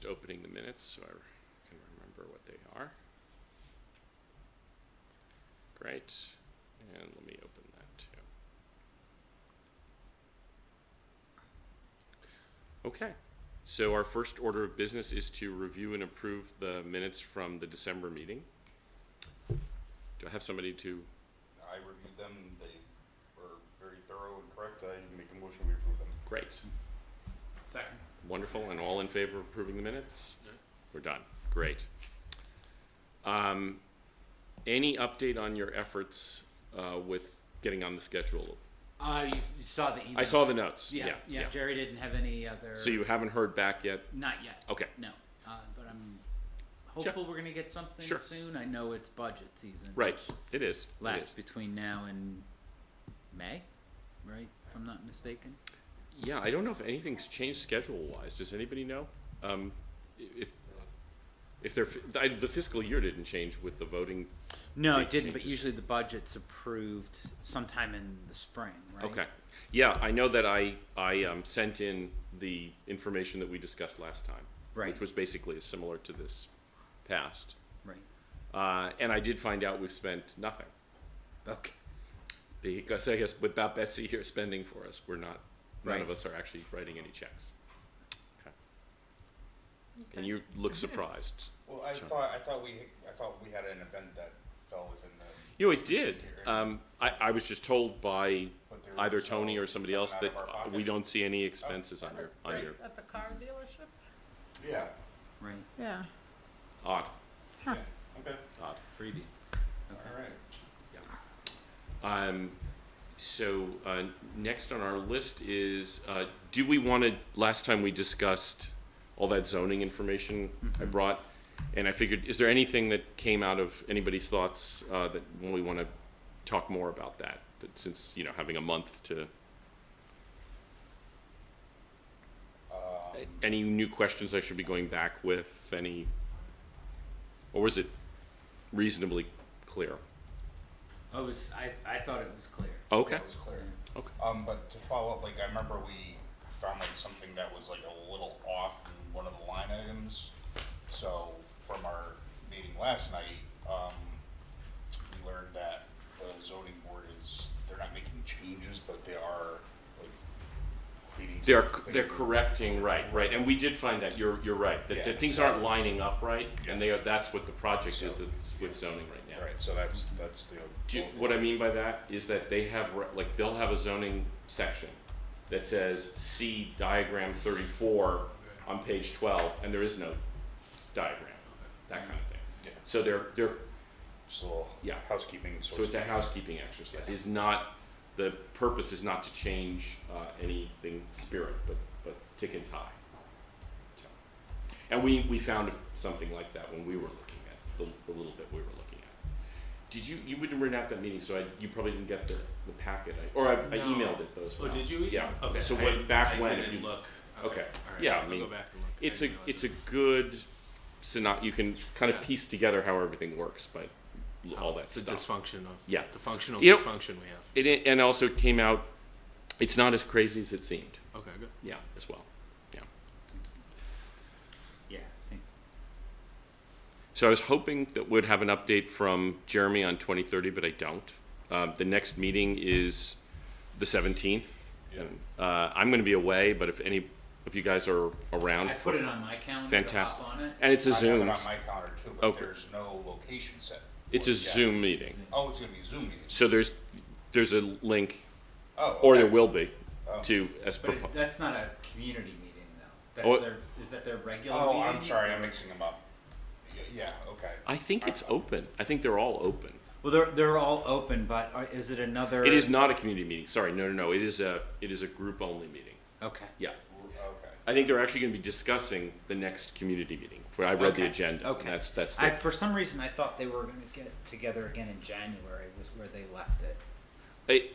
just opening the minutes so I can remember what they are. Great. And let me open that too. Okay. So our first order of business is to review and approve the minutes from the December meeting. Do I have somebody to? I reviewed them. They were very thorough and correct. I make a motion we approve them. Great. Second. Wonderful. And all in favor of approving the minutes? Yeah. We're done. Great. Any update on your efforts with getting on the schedule? You saw the email. I saw the notes. Yeah, Jerry didn't have any other. So you haven't heard back yet? Not yet. Okay. No, but I'm hopeful we're gonna get something Sure. soon. I know it's budget season. Right. which It is. Lasts It is. between now and May, right? If I'm not mistaken. Yeah, I don't know if anything's changed schedule-wise. Does anybody know? If the fiscal year didn't change with the voting. No, Big it didn't. But changes. usually the budget's approved sometime in the spring, right? Okay. Yeah, I know that I sent in the information that we discussed last time. Right. Which was basically similar to this past. Right. And I did find out we've spent nothing. Okay. Because I guess without Betsy here spending for us, none Right. of us are actually writing any checks. Okay. And you look surprised. Well, I Sure. thought we had an event that fell within the. You know, it did. I was just told by But there either was Tony no- or somebody else nothing that out of our pocket? we don't see any expenses on great. your At the car dealership? Yeah. Right. Yeah. odd. Yeah. Okay. Odd. Freebie. All right. So next on our list is, do we want to, last time we discussed all that zoning information I brought, and I figured, is there anything that came out of anybody's thoughts that we want to talk more about that since, having a month to, any new questions I should be going back with, or was it reasonably clear? I thought it was clear. Okay. That was clear. Okay. But to follow up, I remember we found something that was a little off in one of the line items. So from our meeting last night, we learned that the zoning board they're not making changes, but they are creating. They're correcting, right, and we did find that, you're right, that Yeah, things so- aren't lining up right, and that's what the project So- is that's with zoning right now. Right, so that's the. What I mean by that is that they have, they'll have a zoning section that says, see diagram 34 on page 12, and there is no diagram, that kind of thing. Yeah. So they're Just a little Yeah. housekeeping. So it's a housekeeping exercise. It's not, the purpose is not to change anything spirit, but tick and tie. So, and we found something like that when we were looking at the little bit we were looking at. Did you weren't at that meeting, so you probably didn't get the packet, I No. emailed it those. Oh, did you? Yeah. Okay. So I back when? didn't If you, look. okay. All right. Yeah, I I'll mean, go back and look. it's I a didn't it's a realize good you can kind of Yeah. piece together how everything works, but all that the stuff. dysfunction of Yeah. the functional You know- dysfunction we have. And also it came out, it's not as crazy as it seemed. Okay, good. Yeah, as well. Yeah. Yeah. I think So I was hoping that we'd have an update from Jeremy on 2030, but I don't. The next meeting is the 17th. Yeah. And, I'm going to be away, but if you guys are around, I put it on my calendar. fantastic. To hop on it. And it's a I have Zoom. it on my calendar too, but Okay. there's no location set. It's a Yeah. Zoom meeting. Oh, it's gonna be a Zoom meeting. So there's a link, Oh, or okay. there will be, Oh. to as But propo- that's not a community meeting, though. Oh, Is that their regular Oh, meeting? I'm sorry, I'm mixing them up. Yeah, okay. I think it's open. I think they're all open. Well, they're all open, but is it another? It is not a community meeting. Sorry, no. It is a group only meeting. Okay. Yeah. Okay. I think they're actually going to be discussing the next community meeting. Where I read the Okay, agenda. okay. That's For some reason, I thought they were going to get together again in January. Was where they left it.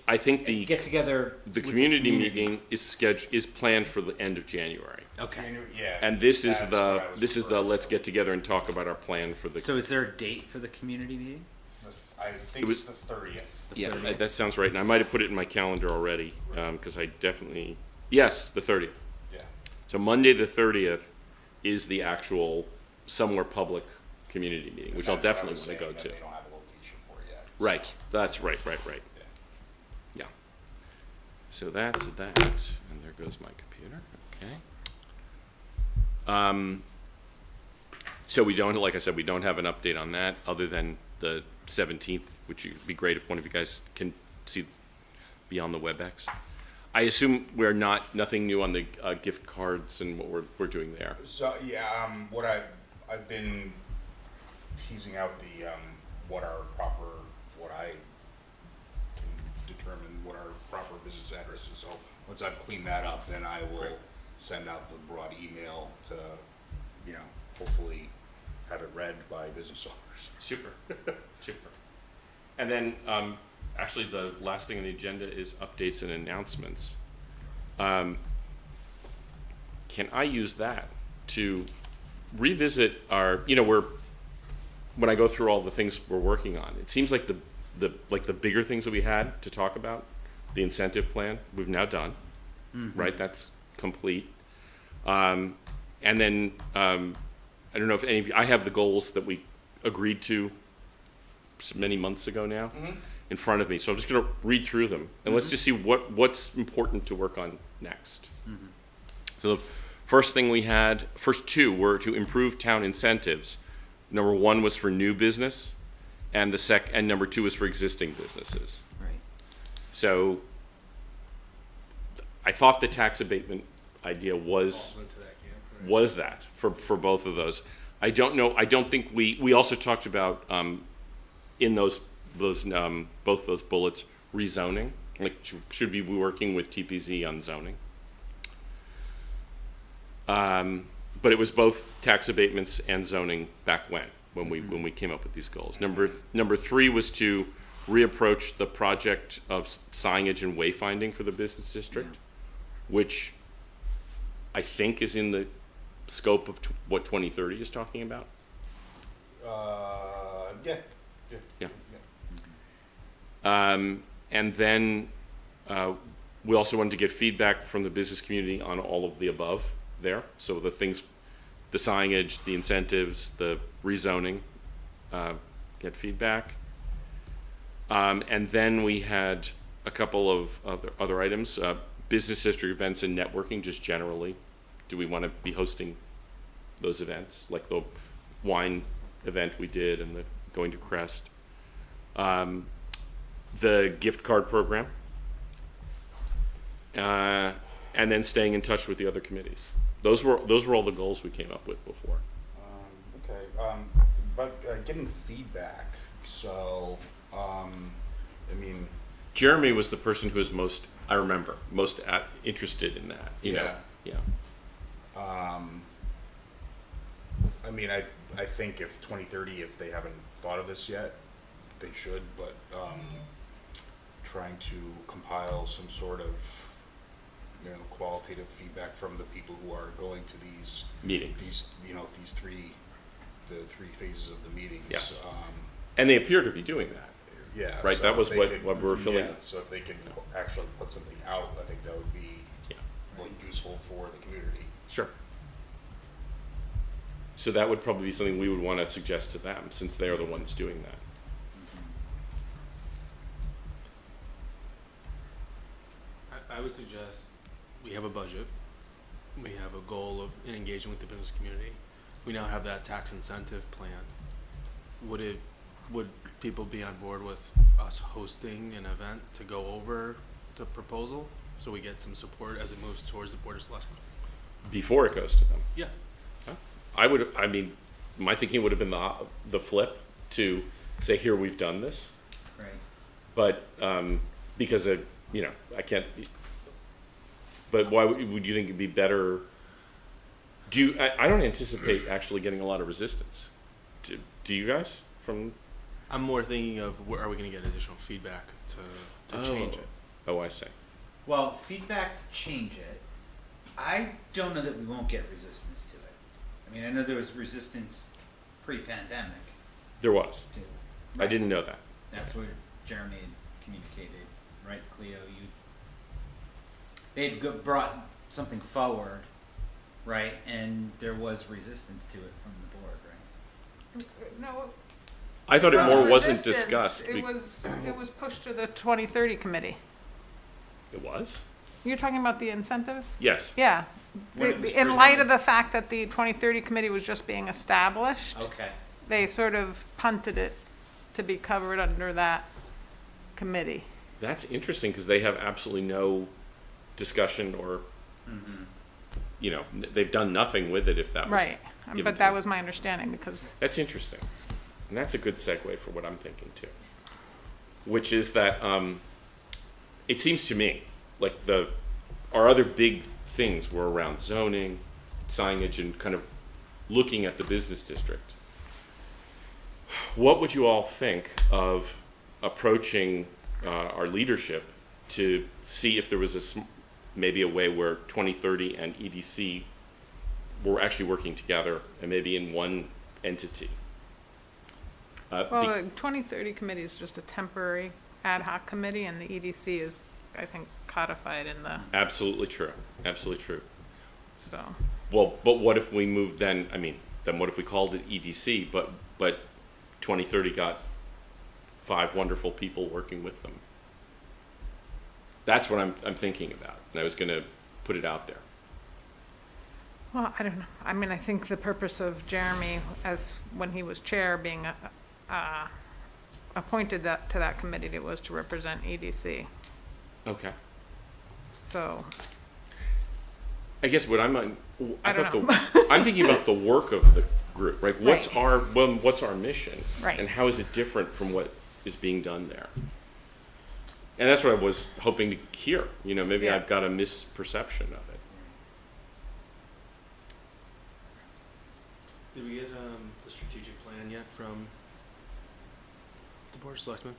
I think the Get together. the with community meeting is planned for the end of January. Okay. Yeah. And this is that's what I was the referring let's to. get together and talk about our plan for the. So is there a date for the community meeting? I think It was- it's the 30th. The Yeah, 30th? that sounds right. And I might have put it in my calendar already because I definitely the 30th. Yeah. So Monday the 30th is the actual somewhere public community meeting, which I'll That's what I definitely was want to go saying, that to. They don't have a location for it yet. so- Right, that's right. Yeah. Yeah. So that's that, and there goes my computer, okay. So we don't, like I said, we don't have an update on that, other than the 17th, which would be great if one of you guys can see, be on the WebEx. I assume we're nothing new on the gift cards and what we're doing there. So, yeah, what I've been teasing out the, what I can determine what our proper business address is. So, once I've cleaned that up, then I will Great. send out the broad email to, hopefully have it read by business owners. Super, super. And then, actually, the last thing on the agenda is updates and announcements. Can I use that to revisit our, when I go through all the things we're working on, it seems like the bigger things that we had to talk about, the incentive plan, we've now done, right? That's complete. And then, I don't know if any of you, I have the goals that we agreed to many months ago now in front of me. So I'm just going to read through them and let's just see what's important to work on next. So the first two were to improve town incentives. Number one was for new business, and and number two was for existing businesses. Right. So I thought the tax abatement idea was Into that camp, right? was that for both of those. I don't know. I don't think we also talked about in those both those bullets rezoning. Like should we be working with TPZ on zoning? But it was both tax abatements and zoning back when we came up with these goals. Number three was to reapproach the project of signage and wayfinding for the business district, which I think is in the scope of what 2030 is talking about. Yeah. Yeah. And then we also wanted to get feedback from the business community on all of the above there. So the things, the signage, the incentives, the rezoning, get feedback. And then we had a couple of other items, business district events and networking just generally. Do we want to be hosting those events, like the wine event we did and the going to Crest? The gift card program, and then staying in touch with the other committees. Those were all the goals we came up with before. Okay, but getting feedback, so, I mean, Jeremy was the person who was most interested in that, you know? Yeah. I mean, I think if 2030, if they haven't thought of this yet, they should, but, trying to compile some sort of, qualitative feedback from the people who are going to these Meetings. the three phases of the meetings. Yes. And they appear to be doing that. Yeah. Right, so that if was they what we were filling. Yeah, so if they could actually put something out, I think that would be Yeah. like useful for the community. Sure. So that would probably be something we would want to suggest to them, since they are the ones doing that. I would suggest we have a budget. We have a goal of engaging with the business community. We now have that tax incentive plan. Would people be on board with us hosting an event to go over the proposal so we get some support as it moves towards the Board of Selectmen? Before it goes to them. Yeah. My thinking would have been the flip to say, here, we've done this. Right. But, because I can't, but why would you think it'd be better? I don't anticipate actually getting a lot of resistance. Do you guys from? I'm more thinking of where are we going to get additional feedback to change it. Oh, I see. Well, feedback to change it. I don't know that we won't get resistance to it. I mean, I know there was resistance pre-pandemic There was. to. I didn't know that. That's what Jeremy had communicated, right, Cleo? They'd brought something forward right? And there was resistance to it from the board, right? No. I thought it wasn't more wasn't resistance. discussed. It was pushed to the 2030 committee. It was? You're talking about the incentives? Yes. Yeah. When it was In light of presented. the fact that the 2030 committee was just being established, Okay. they sort of punted it to be covered under that committee. That's interesting because they have absolutely no discussion or, you know, they've done nothing with it if that was. Right. given But to that them. was my understanding because, That's interesting. And that's a good segue for what I'm thinking too. Which is that it seems to me like our other big things were around zoning, signage, and kind of looking at the business district. What would you all think of approaching our leadership to see if there was maybe a way where 2030 and EDC were actually working together and maybe in one entity? well, the 2030 committee is just a temporary ad hoc committee and the EDC is, I think, codified in the, Absolutely true. Absolutely true. so. Well, but what if we moved then? I mean, then what if we called it EDC? But 2030 got 5 wonderful people working with them. That's what I'm thinking about, and I was going to put it out there. Well, I don't know. I mean, I think the purpose of Jeremy, as when he was chair, being appointed to that committee, it was to represent EDC. Okay. So, I guess what I'm I don't I'm thinking about the work of the group, right? What's Right. what's our mission, Right. and how is it different from what is being done there? And that's what I was hoping to hear. You know, maybe Yeah. I've got a misperception of it. Did we get the strategic plan yet from the Board of Selectmen?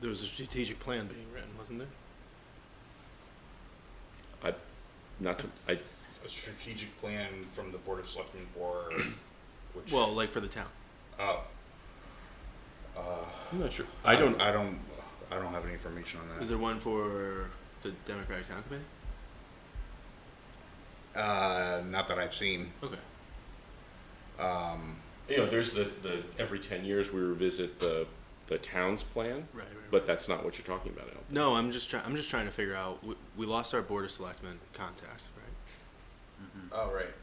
There was a strategic plan being written, wasn't there? A strategic plan from the Board of Selectmen for which? Well, like for the town. Oh, I'm not sure. I don't have any information on that. Is there one for the Democratic Town Committee? Not that I've seen. Okay. You know, there's the every 10 years we revisit the town's plan, Right. but that's not what you're talking about. I don't think. No, I'm just trying to figure out. We lost our Board of Selectmen contact, right? Oh, right.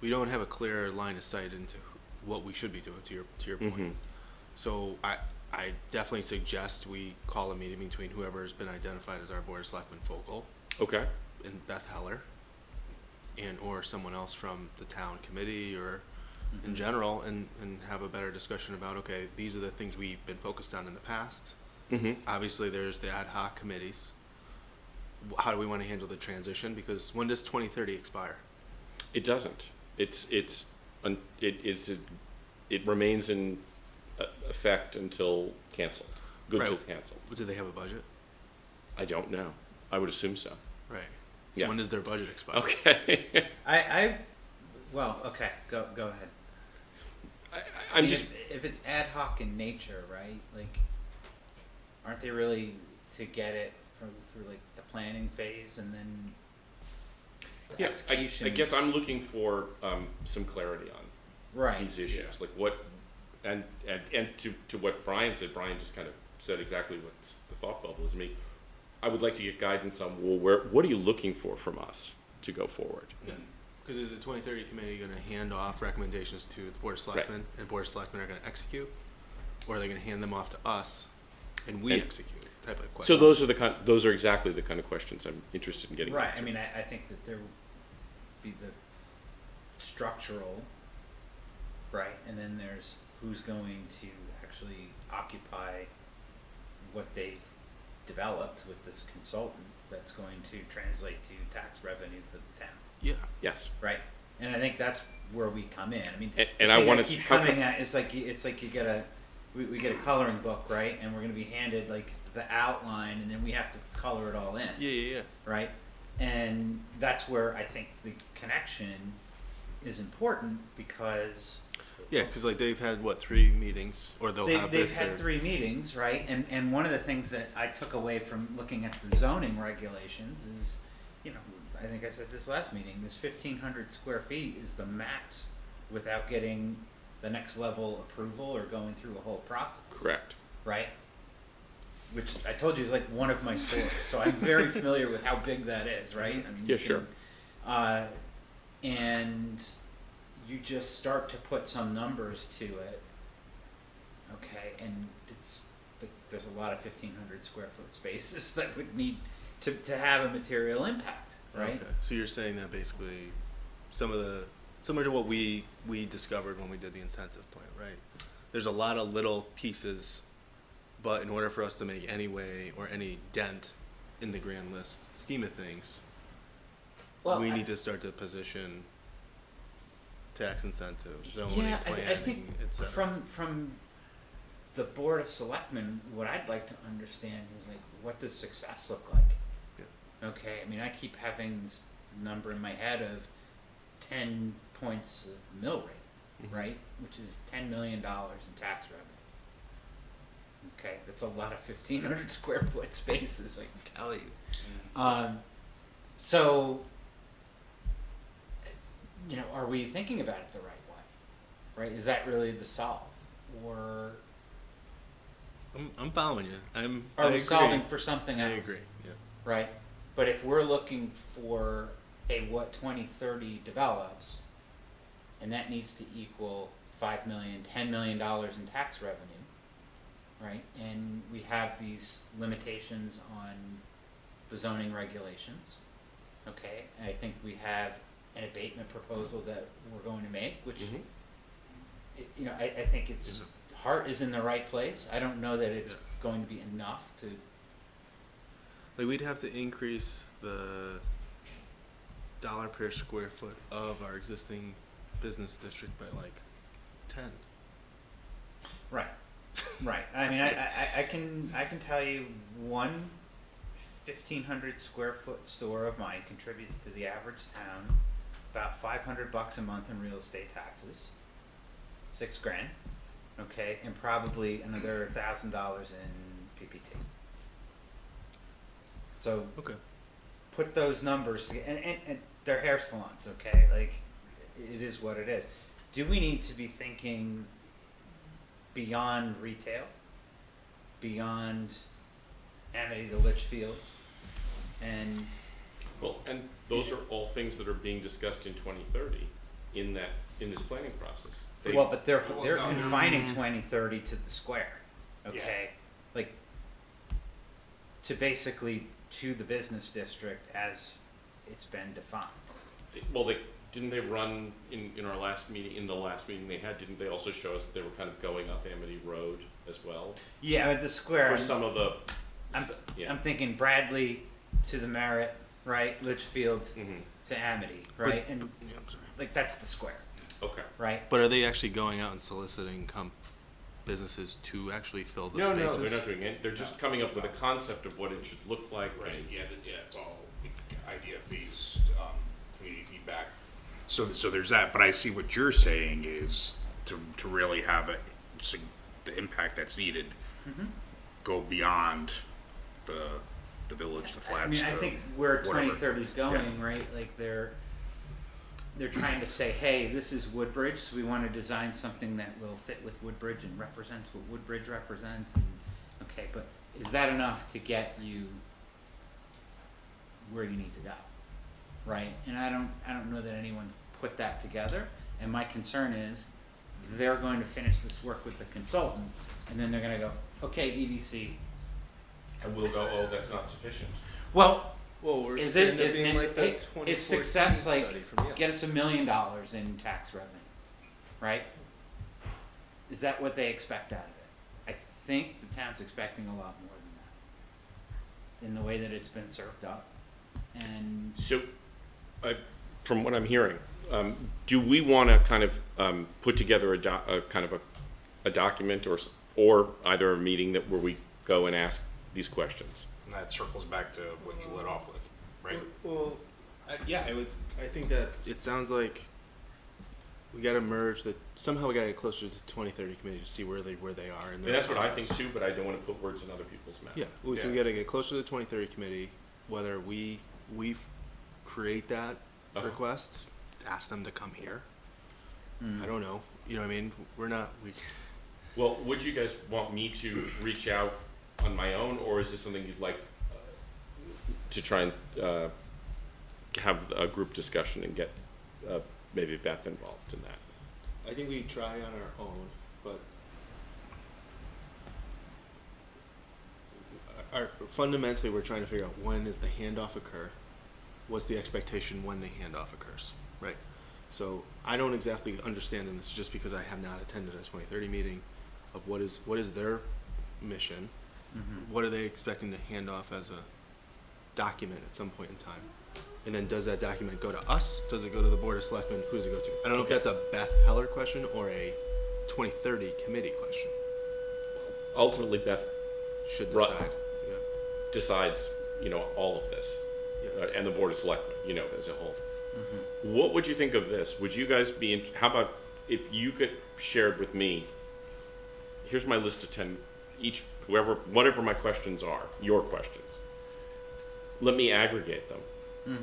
We don't have a clear line of sight into what we should be doing. To your point. Mhm. So I definitely suggest we call a meeting between whoever has been identified as our Board of Selectmen focal Okay. and Beth Heller, and or someone else from the town committee or in general, and have a better discussion about, okay, these are the things we've been focused on in the past. Mm-hmm. Obviously, there's the ad hoc committees. How do we want to handle the transition? Because when does 2030 expire? It doesn't. It remains in effect until canceled. Good Right. till canceled. Do they have a budget? I don't know. I would assume so. Right. So Yeah. when does their budget expire? Okay. Well, okay, go ahead. I I'm mean, just. if it's ad hoc in nature, right? Like, aren't they really to get it through like the planning phase and then the Yeah, execution? I guess I'm looking for some clarity on right. these issues, like what, and to what Brian said. Brian just kind of said exactly what the thought bubble is. I would like to get guidance on, well, what are you looking for from us to go forward? Yeah. Because is the 2030 committee going to hand off recommendations to the Board of Selectmen, and Board of Selectmen are going to execute, or are they going to hand them off to us, and we And- execute? Type of question. So those are exactly the kind of questions I'm interested in getting Right. answered. I mean, I think that there would be the structural, right, and then there's who's going to actually occupy what they've developed with this consultant that's going to translate to tax revenue for the town, Yeah. Yes. right? And I think that's where we come in. I mean, And the I thing wanna- keep how coming come- at it's like you get we get a coloring book, right? And we're going to be handed like the outline, and then we have to color it all in. Yeah. Right? And that's where I think the connection is important because Yeah, because like they've had 3 meetings, or they'll have. they've had 3 meetings, right? And one of the things that I took away from looking at the zoning regulations is you know, I think I said this last meeting, this 1,500 square feet is the max without getting the next level approval or going through a whole process. Correct. Right? Which I told you is like one of my stores, so I'm very familiar with how big that is, right? I mean, Yeah, sure. And you just start to put some numbers to it, okay, and there's a lot of 1,500 square foot spaces that would need to have a material impact, right? Okay. So you're saying that basically similar to what we discovered when we did the incentive plan, right? There's a lot of little pieces, but in order for us to make any way or any dent in the grand list scheme of things, we need to start to position tax incentives, zoning, Yeah, planning, I think et cetera. from the Board of Selectmen, what I'd like to understand is like, what does success look like? Yeah. Okay, I mean, I keep having this number in my head of 10 points of mill rate, Mhm. right? Which is $10 million in tax revenue. Okay, that's a lot of 1,500 square foot spaces, I can tell you. So, you know, are we thinking about it the right way? Right? Is that really the solve? Or I'm following you. I are we agree. solving for something else? I agree. Yeah. Right? But if we're looking for what 2030 develops, and that needs to equal $5 million, $10 million in tax revenue, right? And we have these limitations on the zoning regulations, okay? And I think we have an abatement proposal that we're going to make, which, Mhm. you know, I think its heart is in the right place. I don't know that it's going to be enough to. Like we'd have to increase the dollar per square foot of our existing business district by like 10. Right, right. I mean, I can tell you one 1,500 square foot store of mine contributes to the average town about $500 a month in real estate taxes, $6,000, okay, and probably another $1,000 in PPT. So Okay. put those numbers together, and they're hair salons, okay? Like, it is what it is. Do we need to be thinking beyond retail, beyond Amity to Litchfield, and Well, and those are all things that are being discussed in 2030 in this planning process. They- well, but they're Well, no, confining 2030 to the square, okay? Like, to basically to the business district as it's been defined. Well, didn't they run in our last meeting, in the last meeting they had, didn't they also show us that they were kind of going up Amity Road as well? Yeah, at the square. For some of the, I'm thinking Bradley to the Merritt, right? Litchfield Mhm. to Amity, right? And Yeah, I'm sorry. like that's the square, Okay. right? But are they actually going out and soliciting businesses to actually fill the No, spaces? they're not doing it. They're just coming up with a concept of what it should look like. Right, and- yeah, it's all idea fees, community feedback. So there's that, but I see what you're saying is to really have the impact that's needed go beyond the village, the flats. I mean, I the think where whatever. 2030 is going, right? Like they're trying to say, hey, this is Woodbridge, so we want to design something that will fit with Woodbridge and represents what Woodbridge represents. And, okay, but is that enough to get you where you need to go, right? And I don't know that anyone's put that together. And my concern is they're going to finish this work with the consultant, and then they're going to go, okay, EDC. And we'll go, oh, that's not sufficient. Well, Well, we're Is gonna it- end up isn't being it- like that it- is 2014 success like study from Yale. get us $1 million in tax revenue, right? Is that what they expect out of it? I think the town's expecting a lot more than that, in the way that it's been served up. And So, from what I'm hearing, do we want to kind of put together a document or either a meeting where we go and ask these questions? And that circles back to what you led off with, right? Well, I think that it sounds like we got to merge somehow we got to get closer to the 2030 committee to see where they are. I mean, that's what I think too, but I don't want to put words in other people's mouths. Yeah, so we got to get closer to the 2030 committee, whether we create that Uh-huh. request, ask them to come here. I don't know. You know what I mean? We Well, would you guys want me to reach out on my own, or is this something you'd like to try and have a group discussion and get maybe Beth involved in that? I think we try on our own, but fundamentally we're trying to figure out when does the handoff occur, what's the expectation when the handoff occurs, right? So I don't exactly understand, and this is just because I have not attended a 2030 meeting, of what is their mission, what are they expecting to hand off as a document at some point in time, and then does that document go to us? Does it go to the Board of Selectmen? Who does it go to? I don't know if that's a Beth Heller question or a 2030 committee question. Ultimately, Beth Should Right. decide. Yeah. decides, all of this, Yeah. and the Board of Selectmen, as a whole. What would you think of this? Would you guys how about if you could share it with me? Here's my list of 10, whatever my questions are, your questions. Let me aggregate them.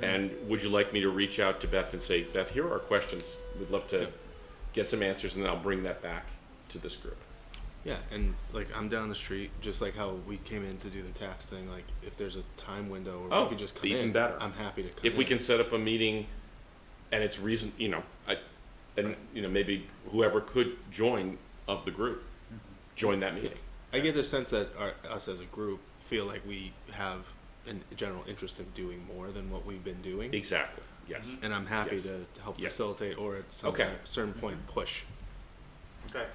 And would you like me to reach out to Beth and say, Beth, here are our questions. We'd love to get some answers, and then I'll bring that back to this group. Yeah, and like I'm down the street, just like how we came in to do the tax thing. Like if there's a time window where Oh, we could just come even in, better. I'm happy to come If we in. can set up a meeting, and it's maybe whoever could join of the group, join that meeting. I get the sense that us as a group feel like we have a general interest in doing more than what we've been doing. Exactly. Yes. And I'm happy Yes. to help Yes. facilitate or at some Okay. certain point push. Okay,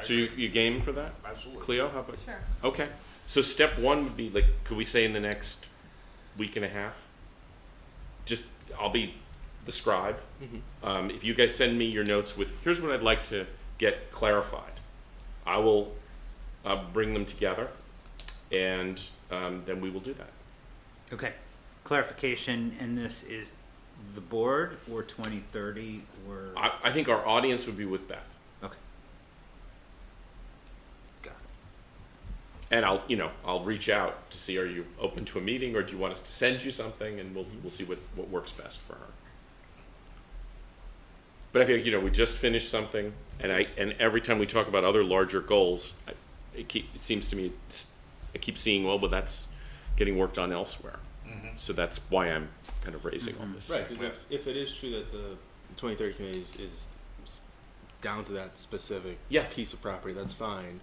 So you game for that? absolutely. Cleo, how about? Sure. Okay. So step one would be could we say in the next week and a half? I'll be the scribe. If you guys send me your notes with, here's what I'd like to get clarified, I will bring them together, and then we will do that. Okay, clarification, and this is the board or 2030 or? I think our audience would be with Beth, Okay. Got it. and I'll reach out to see, are you open to a meeting, or do you want us to send you something, and we'll see what works best for her. But I feel like, we just finished something, and every time we talk about other larger goals, it seems to me I keep seeing, but that's getting worked on elsewhere. So that's why I'm kind of raising all this. Right, because if it is true that the 2030 committee is down to that specific Yeah. piece of property, that's fine.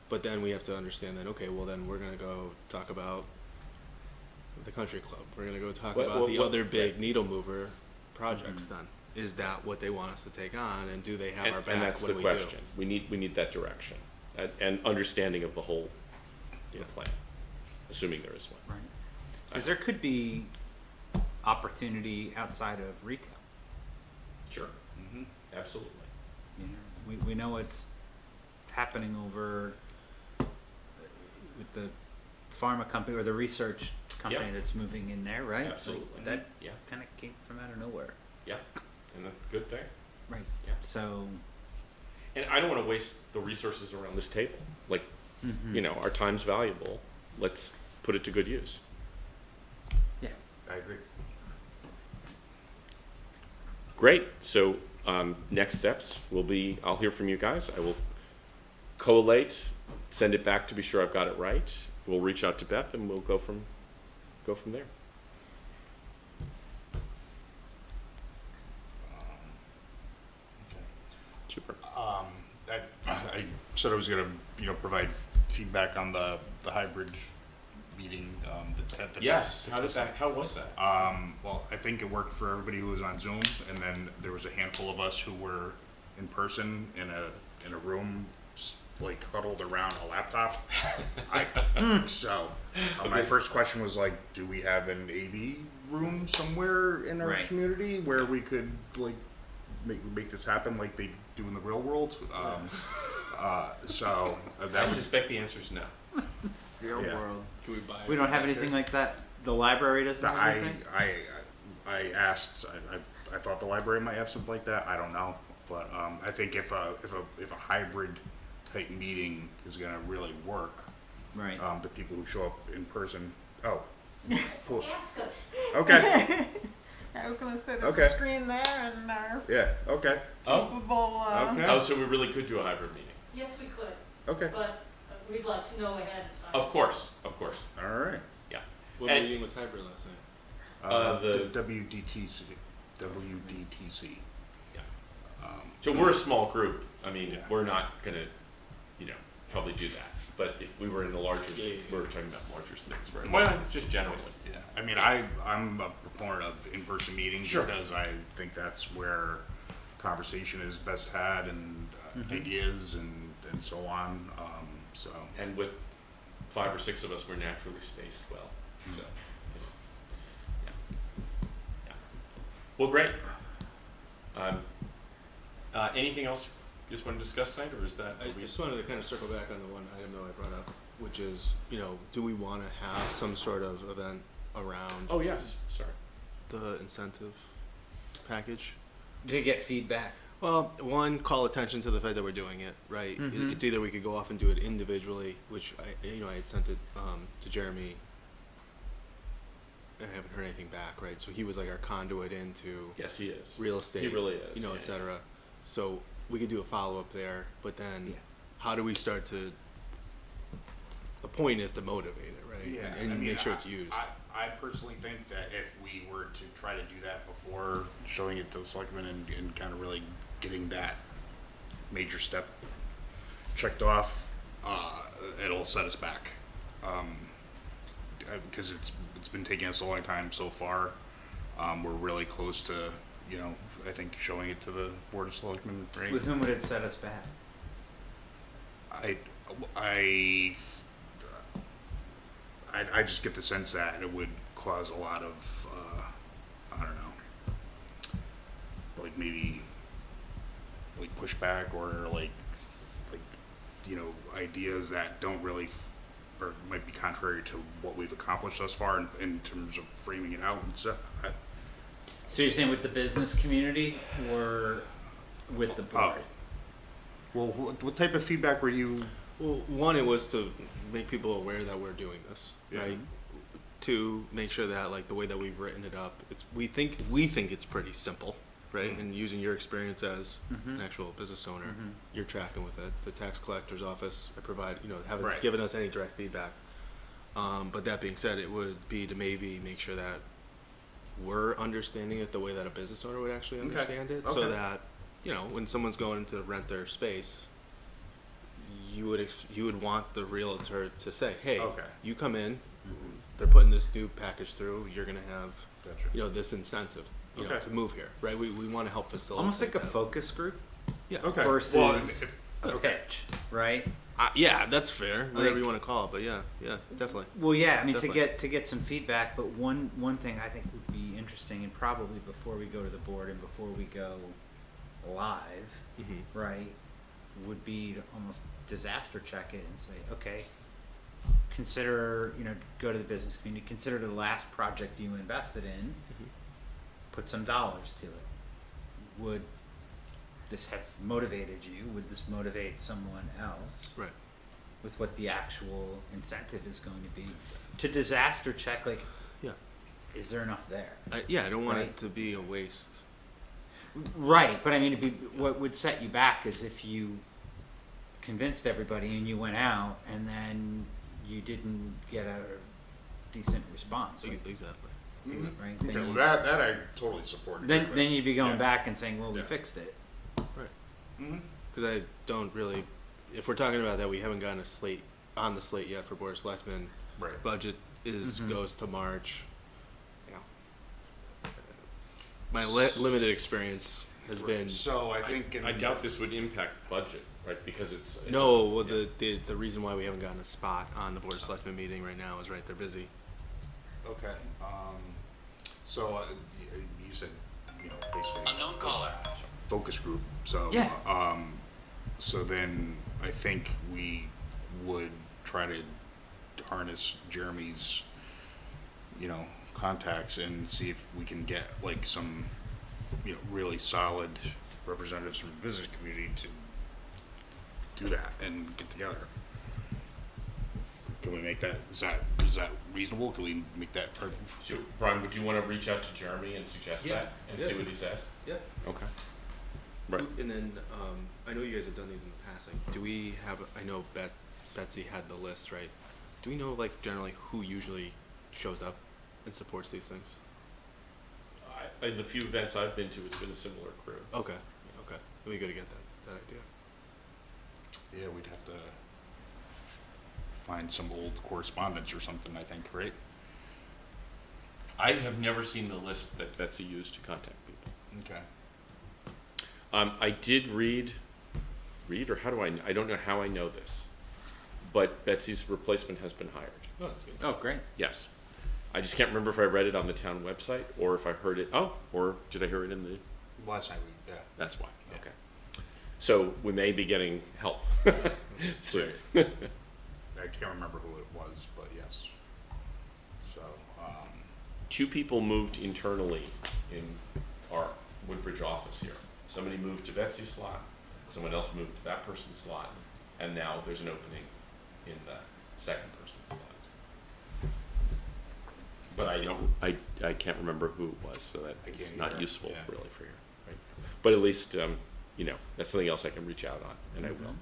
But then we have to understand that, okay, well then we're going to go talk about the country club. We're going to go talk about the other big needle mover projects then. Is that what they want us to take on, and do they have our back? And that's what the do question. We need that direction and understanding of the whole plan, assuming there is one. Right. Because there could be opportunity outside of retail. Sure. Absolutely. You know, we know what's happening over with the pharma company or the research company Yep. that's moving in there, right? Absolutely. That Yeah. kind of came from out of nowhere. Yeah. And that's a good thing. Right. Yeah. So, And I don't want to waste the resources around this table. Our time's valuable. Let's put it to good use. yeah. I agree. Great. So next steps will be, I'll hear from you guys. I will collate, send it back to be sure I've got it right. We'll reach out to Beth, and we'll go from there. Okay. Super. I said I was gonna, provide feedback on the hybrid meeting, How was that? Well, I think it worked for everybody who was on Zoom, and then there was a handful of us who were in person in a room, huddled around a laptop. My first question was do we have an AV room somewhere in our Right. community where we could make this happen like they do in the real world? I That was, suspect the answer is no. Real Yeah. world. Can we buy? We don't have anything like that. The library doesn't have anything. I asked. I thought the library might have something like that. I don't know, but I think if a hybrid type meeting is going to really work, Right. the people who show up in person. Oh, Ask us. okay. I was gonna say there's Okay. a screen there and our Yeah, okay, Oh, capable, Okay. oh, so we really could do a hybrid meeting. Yes, we could, okay, but we'd like to know ahead of time. Of course, of course, all right. yeah. What And- meeting was hybrid last night? The- WDTC, WDTC. So we're a small group, I mean, Yeah. we're not gonna, you know, probably do that. But if we were in the larger, Yeah. we were talking about larger things, right? Well, just generally. Yeah, I mean, I'm a proponent of in-person meetings Sure. because I think that's where conversation is best had and ideas and so on, so. And with 5 or 6 of us, we're naturally spaced well, so. Yeah. Yeah. Well, great. Anything else you just want to discuss tonight, or is that? I just wanted to kind of circle back on the one item though I brought up, which is, you know, do we want to have some sort of event around Oh, yes, sorry. the incentive package? To get feedback. Well, one, call attention to the fact that we're doing it, right? It's either we could go off and do it individually, which I had sent it to Jeremy. I haven't heard anything back, right? So he was like our conduit into Yes, he is. real estate, He really is, you know, yeah. et cetera. So we could do a follow up there, but then Yeah. how do we start to? The point is to motivate it, right? Yeah, and I mean, make sure it's used. I personally think that if we were to try to do that before showing it to the selectmen and kind of really getting that major step checked off, it'll set us back. Because it's been taking us a long time so far. We're really close to, you know, I think showing it to the Board of Selectmen, right? With whom would it set us back? I just get the sense that it would cause a lot of, I don't know, like maybe like pushback or like, you know, ideas that don't really, or might be contrary to what we've accomplished thus far in terms of framing it out and stuff. So you're saying with the business community or with the board? Well, what type of feedback were you? Well, one, it was to make people aware that we're doing this, Yeah. right? Two, make sure that like the way that we've written it up, we think it's pretty simple, right? And using your experience as an actual business owner, you're tracking with it. The tax collector's office, I provide, you know, haven't Right. given us any direct feedback. But that being said, it would be to maybe make sure that we're understanding it the way that a business owner would actually Okay. understand it, so Okay. that, you know, when someone's going to rent their space, you would want the realtor to say, hey, Okay. you come in, they're putting this new package through, you're gonna have, Gotcha. you know, this incentive, you know, Okay. to move here, right? We want to help facilitate Almost like a that. focus group Yeah. Okay. versus Well, a pitch, right? Yeah, that's fair, whatever Like- you want to call it, but yeah, definitely. Well, yeah, I mean, Definitely. to get some feedback, but one thing I think would be interesting, and probably before we go to the board and before we go live, right, would be to almost disaster check it and say, okay, consider, you know, go to the business community, consider the last project you invested in, put some dollars to it. Would this have motivated you? Would this motivate someone else? Right. With what the actual incentive is going to be to disaster check, like, Yeah. is there enough there? I don't want Right. it to be a waste. Right, but I mean, what would set you back is if you convinced everybody and you went out and then you didn't get a decent response, like, Exactly. right? Okay, well, Then, that I totally support. then you'd be going Yeah. back and saying, well, we Yeah. fixed it. Right. Mhm. Because I don't really, if we're talking about that, we haven't gotten on the slate yet for Board of Selectmen. Right. Budget goes to March. You know, my limited experience has been So I think. I doubt this would impact budget, right, because it's. no. Well, the reason why we haven't gotten a spot on the Board of Selectmen meeting right now is right, they're busy. Okay, so, you said, you know, basically. Unknown caller. Focus group, so. Yeah. So then I think we would try to harness Jeremy's, you know, contacts and see if we can get like some, you know, really solid representatives from the business community to do that and get together. Can we make that, is that reasonable? Can we make that, or, So, Brian, would you wanna reach out to Jeremy and suggest Yeah, that, and see yeah. what he says? Yeah. Okay. Right. And then, I know you guys have done these in the past, like, do we have, I know Betsy had the list, right? Do we know, like, generally who usually shows up and supports these things? In the few events I've been to, it's been a similar crew. Okay, okay, it'd be good to get that idea. yeah, we'd have to find some old correspondence or something, I think, right? I have never seen the list that Betsy used to contact people. Okay. I did read, or how do I don't know how I know this, but Betsy's replacement has been hired. Oh, that's good. Oh, great. Yes. I just can't remember if I read it on the town website, or if I heard it, or did I hear it in the, Last night we, yeah. that's why, Yeah. okay. So we may be getting help soon. I can't remember who it was, but yes. So, Two people moved internally in our Woodbridge office here. Somebody moved to Betsy's slot, someone else moved to that person's slot, and now there's an opening in the second person's slot. But I can't remember who it was, so that I it's can't not either, useful yeah. really for here, right? But at least, you know, that's something else I can reach out on, and I will,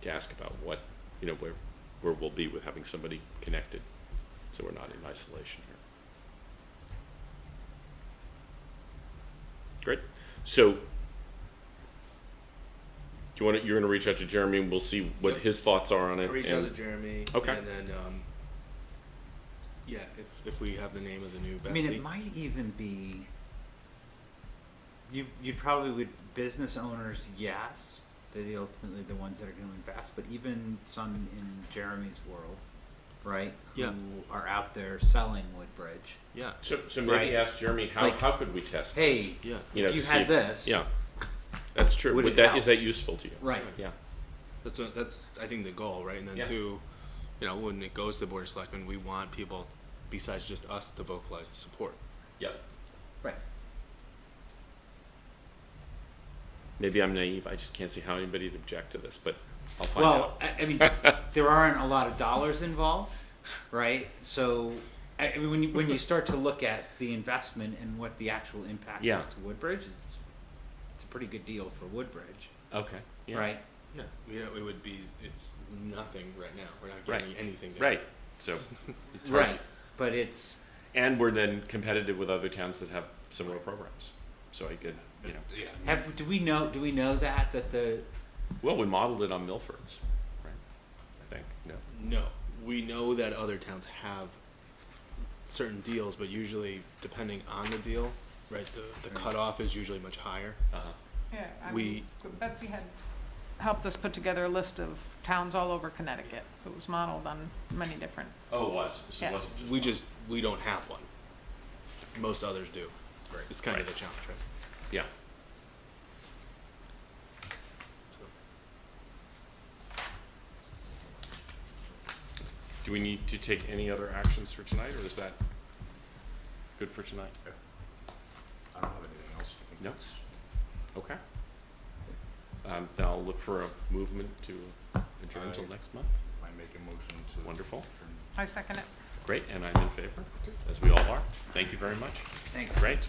to ask about what, you know, where we'll be with having somebody connected, so we're not in isolation here. Great. So, you're gonna reach out to Jeremy and we'll see what Yep. his thoughts are on it? I'll reach out and- to Jeremy. Okay. And then, yeah, if we have the name of the new I Betsy. mean, it might even be, you'd probably would, business owners, yes, they're ultimately the ones that are gonna invest, but even some in Jeremy's world, right? Yeah. Who are out there selling Woodbridge. Yeah, So maybe Right. ask Jeremy, how Like, could we test this? Hey, yeah. You know, if you to had see- this. Yeah, that's true. Would Would it that, help? is that useful to you? Right. Yeah, That's I think the goal, right? And then Yeah. two, you know, when it goes to the board of selectmen, we want people besides just us to vocalize support. yep. Right. Maybe I'm naive, I just can't see how anybody'd object to this, but I'll find Well, out. I mean, there aren't a lot of dollars involved, right? So, I mean, when you start to look at the investment and what the actual impact Yeah. is to Woodbridge, it's a pretty good deal for Woodbridge, Okay, yeah. right? Yeah, it would be. It's nothing right now. We're not Right. getting anything. Down. Right, so, it's hard Right. to, But it's, and we're then competitive with other towns that have similar programs, so I could, you know, Yeah. do we know that the, well, we modeled it on Milford's, right? I think, no, No, we know that other towns have certain deals, but usually depending on the deal, right? The cutoff is usually much higher. uh-huh, Yeah, I We- mean, Betsy had helped us put together a list of towns all over Connecticut, so it was modeled on many different. oh, it was, so Yeah. it wasn't just one. We don't have one. Most others do. Right. It's kind of Right. the challenge, right? Yeah, So. do we need to take any other actions for tonight, or is that good for tonight? I don't have anything else. I think No? that's- Okay. Then I'll look for a movement to adjourn until Aye. next month. I make a motion to. Wonderful. adjourn. I second it. Great, and I'm in favor, as we all are. Thank you very much. thanks. Great.